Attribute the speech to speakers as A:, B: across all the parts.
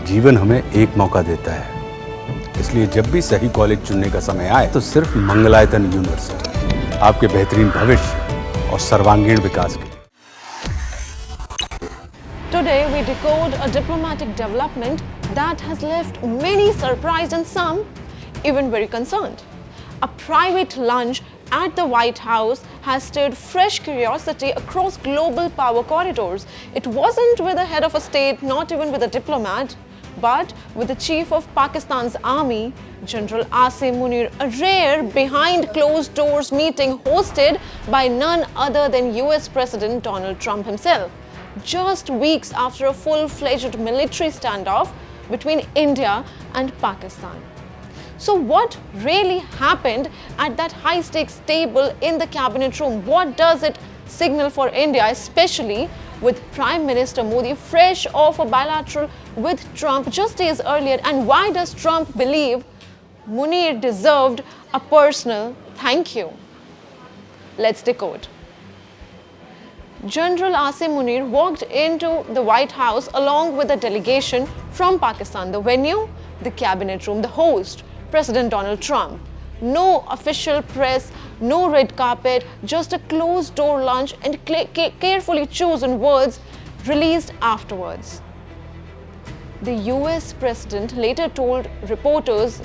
A: जीवन हमें एक मौका देता है, इसलिए जब भी सही कॉलेज चुनने का समय आए तो सिर्फ मंगलायतन यूनिवर्सिटी आपके बेहतरीन भविष्य और सर्वांगीण विकास के लिए।
B: Today we decode a diplomatic development that has left many surprised and some even very concerned. A private lunch at the White House has stirred fresh curiosity across global power corridors. It wasn't with the head of a state, not even with a diplomat, but with the chief of Pakistan's army, General Asim Munir, a rare behind closed doors meeting hosted by none other than US President Donald Trump himself, just weeks after a full-fledged military standoff between India and Pakistan. So what really happened at that high-stakes table in the cabinet room? What does it signal for India, especially with Prime Minister Modi fresh off a bilateral with Trump just days earlier? And why does Trump believe Munir deserved a personal thank you? Let's decode. General Asim Munir walked into the White House along with a delegation from Pakistan. The venue, the cabinet room, the host, President Donald Trump. No official press, no red carpet, just a closed-door lunch and carefully chosen words released afterwards. The US President later told reporters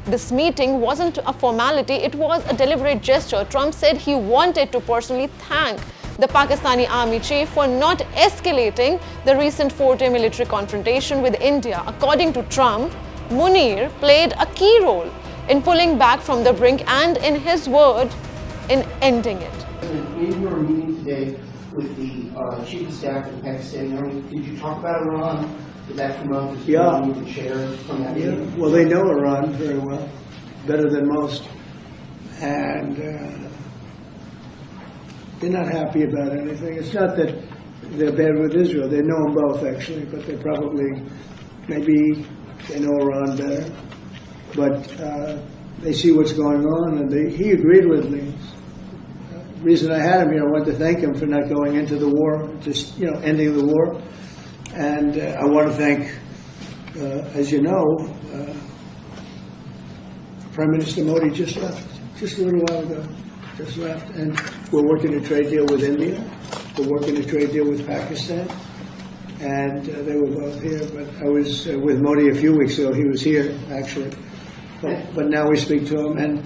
B: this meeting wasn't a formality, it was a deliberate gesture. Trump said he wanted to personally thank the Pakistani army chief for not escalating the recent four-day military confrontation with India. According to Trump, Munir played a key role in pulling back from the brink and, in his word, in ending it.
C: In your meeting today with the chief of staff of the Pakistani army, did you talk about Iran? Did that come up? Did you even share from that meeting?
D: Well, they know Iran very well, better than most, and they're not happy about anything. It's not that they're bad with Israel. They know them both, actually, but they probably, maybe they know Iran better. But they see what's going on, and he agreed with me. The reason I had him here, I wanted to thank him for not going into the war, just, ending the war. And I want to thank, as you know, Prime Minister Modi just left, just a little while ago. Just left, and we're working a trade deal with India. We're working a trade deal with Pakistan, and they were both here. But I was with Modi a few weeks ago. He was here, actually. But now we speak to him, and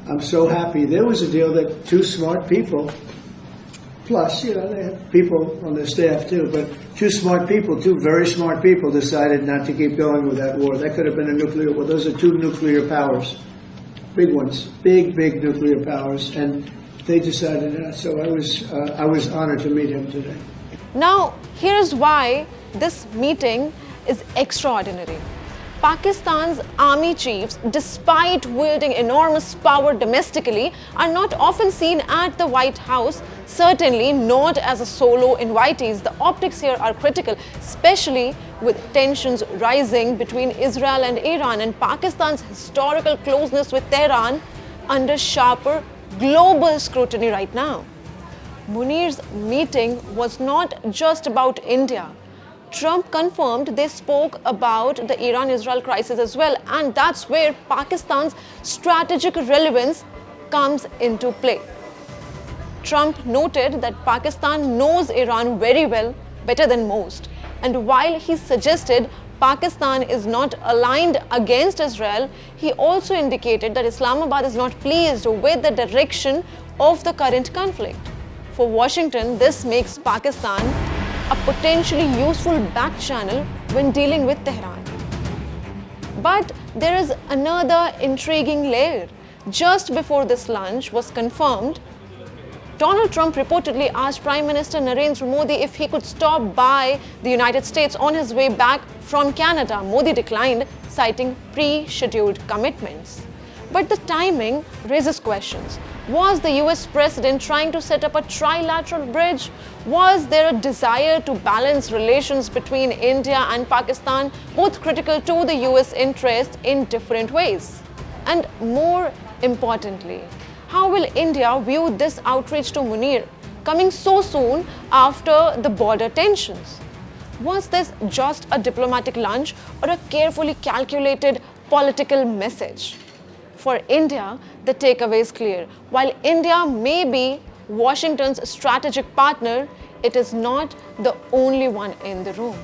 D: I'm so happy. There was a deal that two smart people, plus, they had people on their staff too, but two very smart people decided not to keep going with that war. That could have been a nuclear war. Those are two nuclear powers. Big ones, big nuclear powers, and they decided that. So I was honored to meet him today.
B: Now, here's why this meeting is extraordinary. Pakistan's army chiefs, despite wielding enormous power domestically, are not often seen at the White House, certainly not as a solo invitees. The optics here are critical, especially with tensions rising between Israel and Iran and Pakistan's historical closeness with Tehran under sharper global scrutiny right now. Munir's meeting was not just about India. Trump confirmed they spoke about the Iran-Israel crisis as well, and that's where Pakistan's strategic relevance comes into play. Trump noted that Pakistan knows Iran very well, better than most, and while he suggested Pakistan is not aligned against Israel, he also indicated that Islamabad is not pleased with the direction of the current conflict. For Washington, this makes Pakistan a potentially useful back channel when dealing with Tehran. But there is another intriguing layer. Just before this lunch was confirmed, Donald Trump reportedly asked Prime Minister Narendra Modi if he could stop by the United States on his way back from Canada. Modi declined, citing pre-scheduled commitments. But the timing raises questions. Was the US president trying to set up a trilateral bridge? Was there a desire to balance relations between India and Pakistan, both critical to the US interest in different ways? And more importantly, how will India view this outreach to Munir, coming so soon after the border tensions? Was this just a diplomatic lunch or a carefully calculated political message? For India, the takeaway is clear. While India may be Washington's strategic partner, it is not the only one in the room.